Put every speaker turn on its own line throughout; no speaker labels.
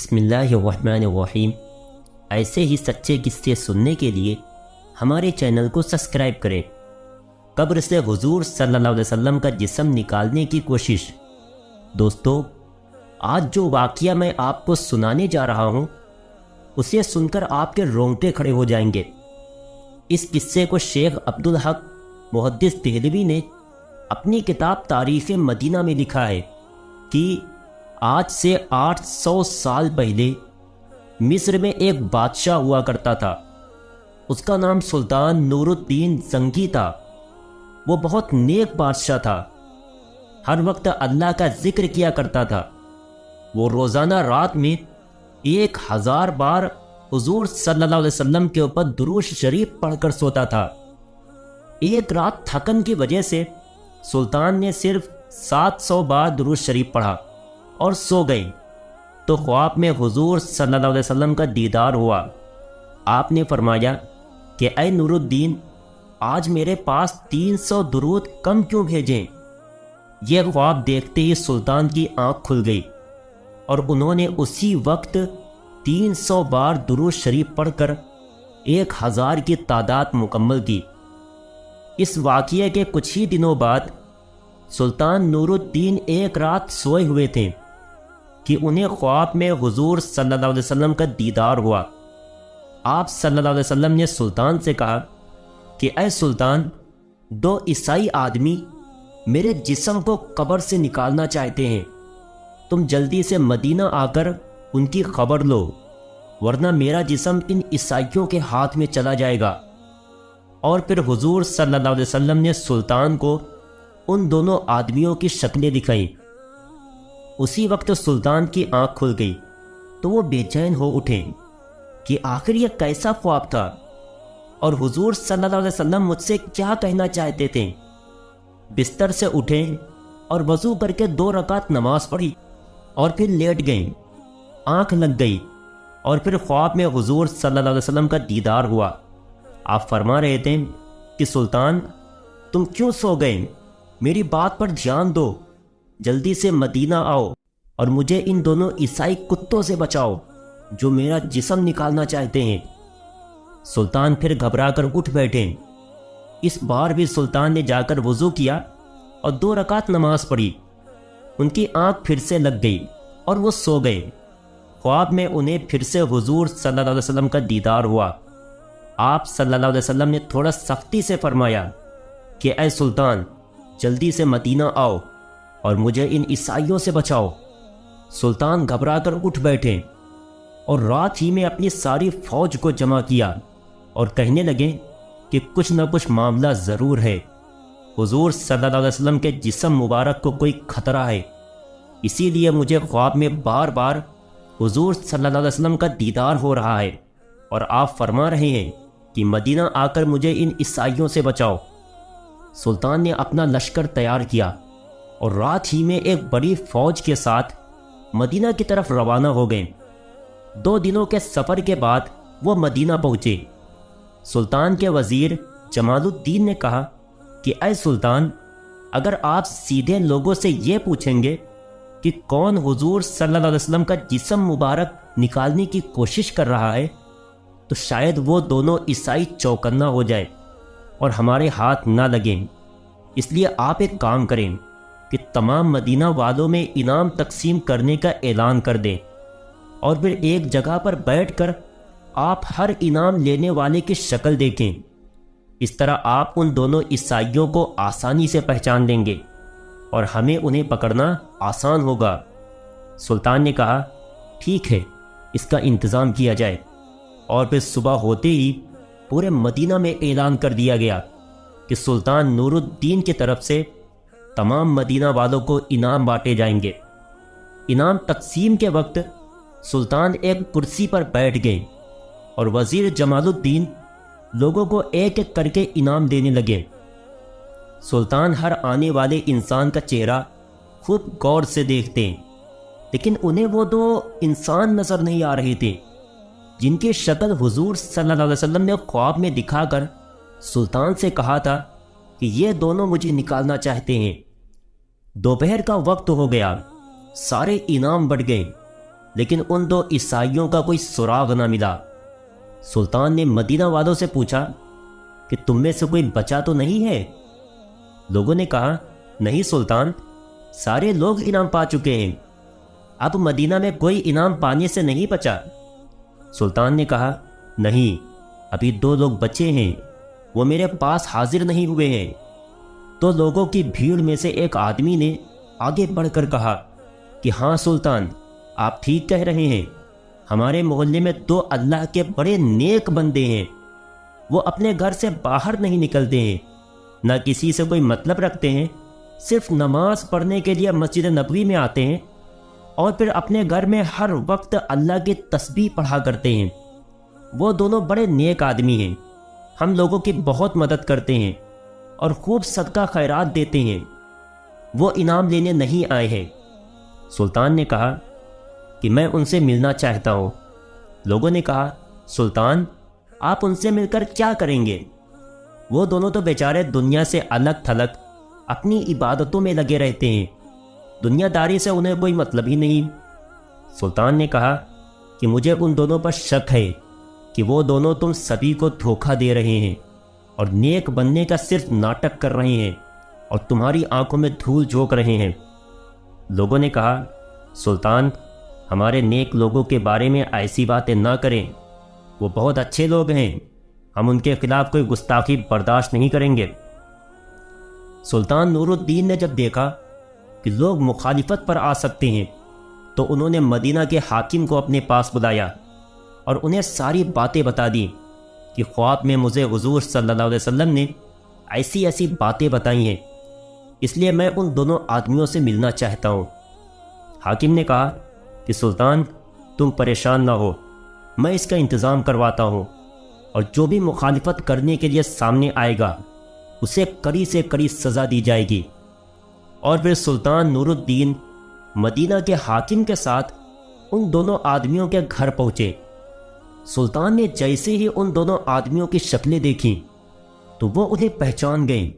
بسم اللہ الرحمن الرحیم۔ ایسے ہی سچے قصے سننے کے لیے ہمارے چینل کو سبسکرائب کریں۔ قبر سے حضور صلی اللہ علیہ وسلم کا جسم نکالنے کی کوشش۔ دوستو، آج جو واقعہ میں آپ کو سنانے جا رہا ہوں اسے سن کر آپ کے رونگٹے کھڑے ہو جائیں گے۔ اس قصے کو شیخ عبدالحق محدث دہلوی نے اپنی کتاب تاریخ مدینہ میں لکھا ہے کہ آج سے 800 سال پہلے مصر میں ایک بادشاہ ہوا کرتا تھا۔ اس کا نام سلطان نور الدین زنگی تھا۔ وہ بہت نیک بادشاہ تھا، ہر وقت اللہ کا ذکر کیا کرتا تھا۔ وہ روزانہ رات میں 1000 بار حضور صلی اللہ علیہ وسلم کے اوپر درود شریف پڑھ کر سوتا تھا۔ ایک رات تھکن کی وجہ سے سلطان نے صرف 700 بار درود شریف پڑھا اور سو گئے تو خواب میں حضور صلی اللہ علیہ وسلم کا دیدار ہوا۔ آپ نے فرمایا کہ اے نور الدین، آج میرے پاس 300 درود کم کیوں بھیجیں؟ یہ خواب دیکھتے ہی سلطان کی آنکھ کھل گئی اور انہوں نے اسی وقت 300 بار درود شریف پڑھ کر 1000 کی تعداد مکمل کی۔ اس واقعے کے کچھ ہی دنوں بعد سلطان نور الدین ایک رات سوئے ہوئے تھے کہ انہیں خواب میں حضور صلی اللہ علیہ وسلم کا دیدار ہوا۔ آپ صلی اللہ علیہ وسلم نے سلطان سے کہا کہ اے سلطان، 2 عیسائی آدمی میرے جسم کو قبر سے نکالنا چاہتے ہیں۔ تم جلدی سے مدینہ آ کر ان کی خبر لو، ورنہ میرا جسم ان عیسائیوں کے ہاتھ میں چلا جائے گا۔ اور پھر حضور صلی اللہ علیہ وسلم نے سلطان کو ان دونوں آدمیوں کی شکلیں دکھائیں۔ اسی وقت سلطان کی آنکھ کھل گئی تو وہ بے چین ہو اٹھے کہ آخر یہ کیسا خواب تھا اور حضور صلی اللہ علیہ وسلم مجھ سے کیا کہنا چاہتے تھے۔ بستر سے اٹھے اور وضو کر کے 2 رکعت نماز پڑھی اور پھر لیٹ گئیں۔ آنکھ لگ گئی اور پھر خواب میں حضور صلی اللہ علیہ وسلم کا دیدار ہوا۔ آپ فرما رہے تھے کہ سلطان، تم کیوں سو گئے؟ میری بات پر دھیان دو، جلدی سے مدینہ آؤ اور مجھے ان دونوں عیسائی کتوں سے بچاؤ جو میرا جسم نکالنا چاہتے ہیں۔ سلطان پھر گھبرا کر اٹھ بیٹھے۔ اس بار بھی سلطان نے جا کر وضو کیا اور 2 رکعت نماز پڑھی۔ ان کی آنکھ پھر سے لگ گئی اور وہ سو گئے۔ خواب میں انہیں پھر سے حضور صلی اللہ علیہ وسلم کا دیدار ہوا۔ آپ صلی اللہ علیہ وسلم نے تھوڑا سختی سے فرمایا کہ اے سلطان، جلدی سے مدینہ آؤ اور مجھے ان عیسائیوں سے بچاؤ۔ سلطان گھبرا کر اٹھ بیٹھے اور رات ہی میں اپنی ساری فوج کو جمع کیا اور کہنے لگے کہ کچھ نہ کچھ معاملہ ضرور ہے۔ حضور صلی اللہ علیہ وسلم کے جسم مبارک کو کوئی خطرہ ہے، اسی لیے مجھے خواب میں بار بار حضور صلی اللہ علیہ وسلم کا دیدار ہو رہا ہے اور آپ فرما رہے ہیں کہ مدینہ آ کر مجھے ان عیسائیوں سے بچاؤ۔ سلطان نے اپنا لشکر تیار کیا اور رات ہی میں ایک بڑی فوج کے ساتھ مدینہ کی طرف روانہ ہو گئے۔ 2 دنوں کے سفر کے بعد وہ مدینہ پہنچے۔ سلطان کے وزیر جمال الدین نے کہا کہ اے سلطان، اگر آپ سیدھے لوگوں سے یہ پوچھیں گے کہ کون حضور صلی اللہ علیہ وسلم کا جسم مبارک نکالنے کی کوشش کر رہا ہے تو شاید وہ دونوں عیسائی چوکنا ہو جائے اور ہمارے ہاتھ نہ لگیں۔ اس لیے آپ ایک کام کریں کہ تمام مدینہ والوں میں انعام تقسیم کرنے کا اعلان کر دیں اور پھر ایک جگہ پر بیٹھ کر آپ ہر انعام لینے والے کی شکل دیکھیں۔ اس طرح آپ ان دونوں عیسائیوں کو آسانی سے پہچان لیں گے اور ہمیں انہیں پکڑنا آسان ہوگا۔ سلطان نے کہا ٹھیک ہے، اس کا انتظام کیا جائے۔ اور پھر صبح ہوتے ہی پورے مدینہ میں اعلان کر دیا گیا کہ سلطان نور الدین کی طرف سے تمام مدینہ والوں کو انعام بانٹے جائیں گے۔ انعام تقسیم کے وقت سلطان ایک کرسی پر بیٹھ گئے اور وزیر جمال الدین لوگوں کو ایک ایک کر کے انعام دینے لگے۔ سلطان ہر آنے والے انسان کا چہرہ خوب غور سے دیکھتے، لیکن انہیں وہ 2 انسان نظر نہیں آ رہے تھے جن کی شکل حضور صلی اللہ علیہ وسلم نے خواب میں دکھا کر سلطان سے کہا تھا کہ یہ دونوں مجھے نکالنا چاہتے ہیں۔ دوپہر کا وقت ہو گیا، سارے انعام بڑھ گئے لیکن ان دو عیسائیوں کا کوئی سراغ نہ ملا۔ سلطان نے مدینہ والوں سے پوچھا کہ تم میں سے کوئی بچا تو نہیں ہے؟ لوگوں نے کہا نہیں سلطان، سارے لوگ انعام پا چکے ہیں، اب مدینہ میں کوئی انعام پانے سے نہیں بچا۔ سلطان نے کہا نہیں، ابھی 2 لوگ بچے ہیں، وہ میرے پاس حاضر نہیں ہوئے ہیں۔ تو لوگوں کی بھیڑ میں سے ایک آدمی نے آگے بڑھ کر کہا کہ ہاں سلطان، آپ ٹھیک کہہ رہے ہیں، ہمارے محلے میں 2 اللہ کے بڑے نیک بندے ہیں، وہ اپنے گھر سے باہر نہیں نکلتے ہیں، نہ کسی سے کوئی مطلب رکھتے ہیں، صرف نماز پڑھنے کے لیے مسجد نبوی میں آتے ہیں اور پھر اپنے گھر میں ہر وقت اللہ کی تسبیح پڑھا کرتے ہیں۔ وہ دونوں بڑے نیک آدمی ہیں، ہم لوگوں کی بہت مدد کرتے ہیں اور خوب صدقہ خیرات دیتے ہیں، وہ انعام لینے نہیں آئے ہیں۔ سلطان نے کہا کہ میں ان سے ملنا چاہتا ہوں۔ لوگوں نے کہا سلطان، آپ ان سے مل کر کیا کریں گے؟ وہ دونوں تو بیچارے دنیا سے الگ تھلگ اپنی عبادتوں میں لگے رہتے ہیں، دنیا داری سے انہیں کوئی مطلب ہی نہیں۔ سلطان نے کہا کہ مجھے ان دونوں پر شک ہے کہ وہ دونوں تم سبھی کو دھوکہ دے رہے ہیں اور نیک بننے کا صرف ناٹک کر رہے ہیں اور تمہاری آنکھوں میں دھول جھونک رہے ہیں۔ لوگوں نے کہا سلطان، ہمارے نیک لوگوں کے بارے میں ایسی باتیں نہ کریں، وہ بہت اچھے لوگ ہیں، ہم ان کے خلاف کوئی گستاخی برداشت نہیں کریں گے۔ سلطان نور الدین نے جب دیکھا کہ لوگ مخالفت پر آ سکتے ہیں تو انہوں نے مدینہ کے حاکم کو اپنے پاس بلایا اور انہیں ساری باتیں بتا دیں کہ خواب میں مجھے حضور صلی اللہ علیہ وسلم نے ایسی ایسی باتیں بتائی ہیں، اس لیے میں ان دونوں آدمیوں سے ملنا چاہتا ہوں۔ حاکم نے کہا کہ سلطان، تم پریشان نہ ہو، میں اس کا انتظام کرواتا ہوں، اور جو بھی مخالفت کرنے کے لیے سامنے آئے گا اسے کڑی سے کڑی سزا دی جائے گی۔ اور پھر سلطان نور الدین مدینہ کے حاکم کے ساتھ ان دونوں آدمیوں کے گھر پہنچے۔ سلطان نے جیسے ہی ان دونوں آدمیوں کی شکلیں دیکھیں تو وہ انہیں پہچان گئے،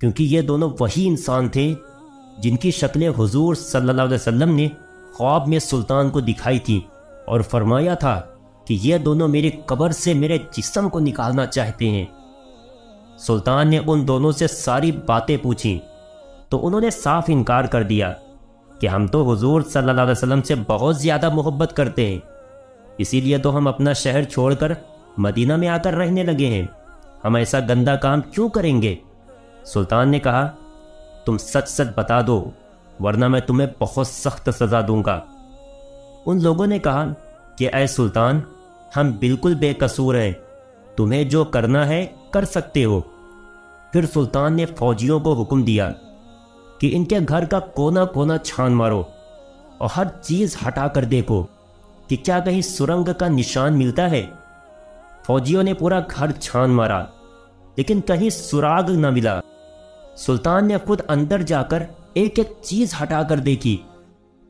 کیونکہ یہ دونوں وہی انسان تھے جن کی شکلیں حضور صلی اللہ علیہ وسلم نے خواب میں سلطان کو دکھائی تھی اور فرمایا تھا کہ یہ دونوں میری قبر سے میرے جسم کو نکالنا چاہتے ہیں۔ سلطان نے ان دونوں سے ساری باتیں پوچھیں تو انہوں نے صاف انکار کر دیا کہ ہم تو حضور صلی اللہ علیہ وسلم سے بہت زیادہ محبت کرتے ہیں، اسی لیے تو ہم اپنا شہر چھوڑ کر مدینہ میں آ کر رہنے لگے ہیں، ہم ایسا گندا کام کیوں کریں گے؟ سلطان نے کہا تم سچ سچ بتا دو ورنہ میں تمہیں بہت سخت سزا دوں گا۔ ان لوگوں نے کہا کہ اے سلطان، ہم بالکل بے قصور ہیں، تمہیں جو کرنا ہے کر سکتے ہو۔ پھر سلطان نے فوجیوں کو حکم دیا کہ ان کے گھر کا کونا کونا چھان مارو اور ہر چیز ہٹا کر دیکھو کہ کیا کہیں سرنگ کا نشان ملتا ہے۔ فوجیوں نے پورا گھر چھان مارا لیکن کہیں سراغ نہ ملا۔ سلطان نے خود اندر جا کر ایک ایک چیز ہٹا کر دیکھی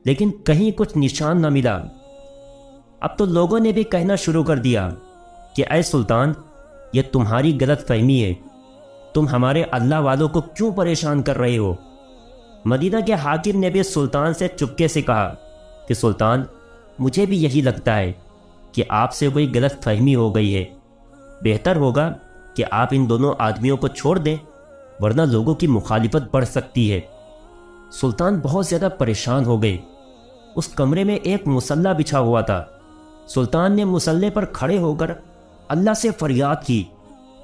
لیکن کہیں کچھ نشان نہ ملا۔ اب تو لوگوں نے بھی کہنا شروع کر دیا کہ اے سلطان، یہ تمہاری غلط فہمی ہے، تم ہمارے اللہ والوں کو کیوں پریشان کر رہے ہو؟ مدینہ کے حاکم نے بھی سلطان سے چپکے سے کہا کہ سلطان، مجھے بھی یہی لگتا ہے کہ آپ سے کوئی غلط فہمی ہو گئی ہے، بہتر ہوگا کہ آپ ان دونوں آدمیوں کو چھوڑ دیں ورنہ لوگوں کی مخالفت بڑھ سکتی ہے۔ سلطان بہت زیادہ پریشان ہو گئے۔ اس کمرے میں ایک مصلی بچھا ہوا تھا۔ سلطان نے مصلی پر کھڑے ہو کر اللہ سے فریاد کی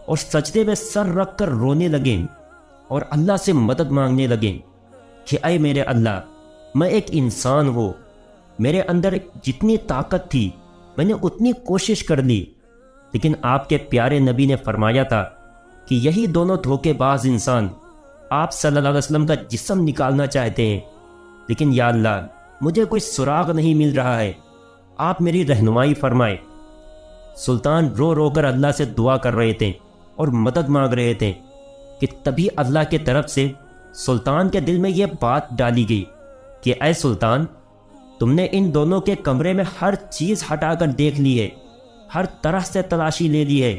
اور سجدے میں سر رکھ کر رونے لگے اور اللہ سے مدد مانگنے لگے کہ اے میرے اللہ، میں ایک انسان ہوں، میرے اندر جتنی طاقت تھی میں نے اتنی کوشش کر لی، لیکن آپ کے پیارے نبی نے فرمایا تھا کہ یہی دونوں دھوکے باز انسان آپ صلی اللہ علیہ وسلم کا جسم نکالنا چاہتے ہیں، لیکن یا اللہ مجھے کوئی سراغ نہیں مل رہا ہے، آپ میری رہنمائی فرمائے۔ سلطان رو رو کر اللہ سے دعا کر رہے تھے اور مدد مانگ رہے تھے کہ تبھی اللہ کے طرف سے سلطان کے دل میں یہ بات ڈالی گئی کہ اے سلطان، تم نے ان دونوں کے کمرے میں ہر چیز ہٹا کر دیکھ لی ہے، ہر طرح سے تلاشی لے لی ہے،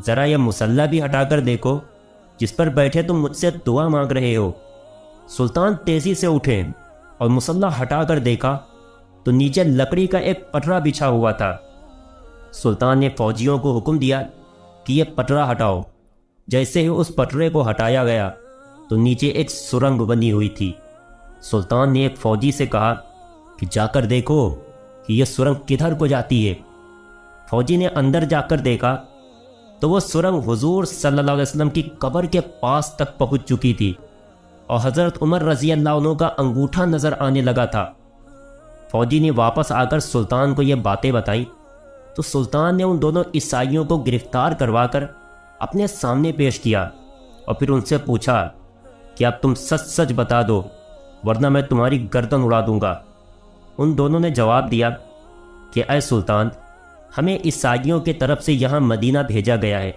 ذرا یہ مصلی بھی ہٹا کر دیکھو جس پر بیٹھے تم مجھ سے دعا مانگ رہے ہو۔ سلطان تیزی سے اٹھے اور مصلی ہٹا کر دیکھا تو نیچے لکڑی کا ایک پٹرا بچھا ہوا تھا۔ سلطان نے فوجیوں کو حکم دیا کہ یہ پٹرا ہٹاؤ۔ جیسے ہی اس پٹرے کو ہٹایا گیا تو نیچے ایک سرنگ بنی ہوئی تھی۔ سلطان نے ایک فوجی سے کہا کہ جا کر دیکھو کہ یہ سرنگ کدھر کو جاتی ہے۔ فوجی نے اندر جا کر دیکھا تو وہ سرنگ حضور صلی اللہ علیہ وسلم کی قبر کے پاس تک پہنچ چکی تھی اور حضرت عمر رضی اللہ عنہ کا انگوٹھا نظر آنے لگا تھا۔ فوجی نے واپس آ کر سلطان کو یہ باتیں بتائیں تو سلطان نے ان دونوں عیسائیوں کو گرفتار کروا کر اپنے سامنے پیش کیا اور پھر ان سے پوچھا کہ اب تم سچ سچ بتا دو ورنہ میں تمہاری گردن اڑا دوں گا۔ ان دونوں نے جواب دیا کہ اے سلطان، ہمیں عیسائیوں کی طرف سے یہاں مدینہ بھیجا گیا ہے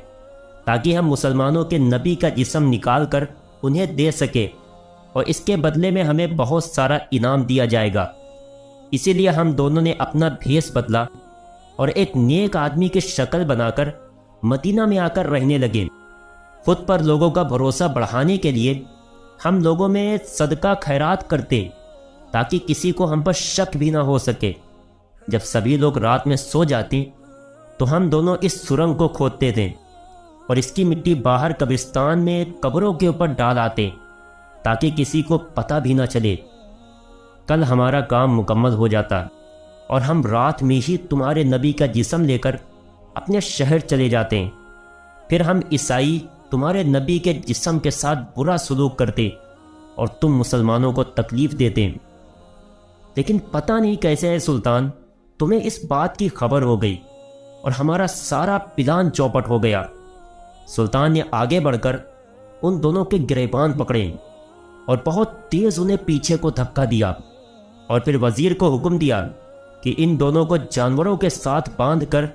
تاکہ ہم مسلمانوں کے نبی کا جسم نکال کر انہیں دے سکے اور اس کے بدلے میں ہمیں بہت سارا انعام دیا جائے گا۔ اسی لیے ہم دونوں نے اپنا بھیس بدلا اور ایک نیک آدمی کی شکل بنا کر مدینہ میں آ کر رہنے لگے۔ خود پر لوگوں کا بھروسہ بڑھانے کے لیے ہم لوگوں میں صدقہ خیرات کرتے تاکہ کسی کو ہم پر شک بھی نہ ہو سکے۔ جب سبھی لوگ رات میں سو جاتے تو ہم دونوں اس سرنگ کو کھودتے تھے اور اس کی مٹی باہر قبرستان میں قبروں کے اوپر ڈال آتے تاکہ کسی کو پتہ بھی نہ چلے۔ کل ہمارا کام مکمل ہو جاتا اور ہم رات میں ہی تمہارے نبی کا جسم لے کر اپنے شہر چلے جاتے ہیں۔ پھر ہم عیسائی تمہارے نبی کے جسم کے ساتھ برا سلوک کرتے اور تم مسلمانوں کو تکلیف دیتے۔ لیکن پتہ نہیں کیسے ہے سلطان، تمہیں اس بات کی خبر ہو گئی اور ہمارا سارا پلان چوپٹ ہو گیا۔ سلطان نے آگے بڑھ کر ان دونوں کے گریبان پکڑے اور بہت تیز انہیں پیچھے کو دھکا دیا اور پھر وزیر کو حکم دیا کہ ان دونوں کو جانوروں کے ساتھ باندھ کر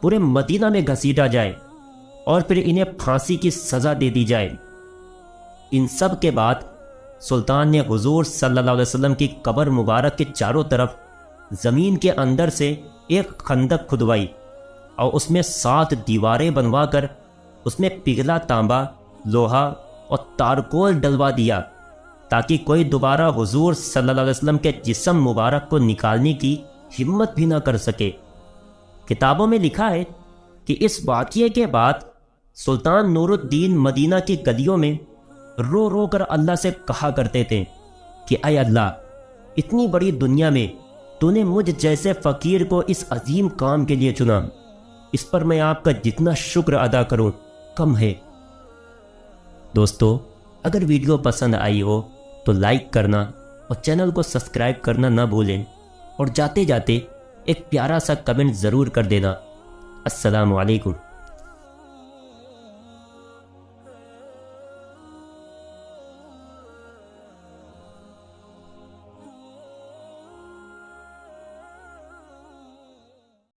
پورے مدینہ میں گھسیٹا جائے اور پھر انہیں پھانسی کی سزا دے دی جائے۔ ان سب کے بعد سلطان نے حضور صلی اللہ علیہ وسلم کی قبر مبارک کے چاروں طرف زمین کے اندر سے ایک خندق کھدوائی اور اس میں 7 دیواریں بنوا کر اس میں پگھلا تانبا، لوہا اور تارکول ڈلوا دیا تاکہ کوئی دوبارہ حضور صلی اللہ علیہ وسلم کے جسم مبارک کو نکالنے کی ہمت بھی نہ کر سکے۔ کتابوں میں لکھا ہے کہ اس واقعے کے بعد سلطان نور الدین مدینہ کی گلیوں میں رو رو کر اللہ سے کہا کرتے تھے کہ اے اللہ، اتنی بڑی دنیا میں تو نے مجھ جیسے فقیر کو اس عظیم کام کے لیے چنا، اس پر میں آپ کا جتنا شکر ادا کروں کم ہے۔ دوستو، اگر ویڈیو پسند آئی ہو تو لائک کرنا اور چینل کو سبسکرائب کرنا نہ بھولیں اور جاتے جاتے ایک پیارا سا کمنٹ ضرور کر دینا۔ السلام علیکم۔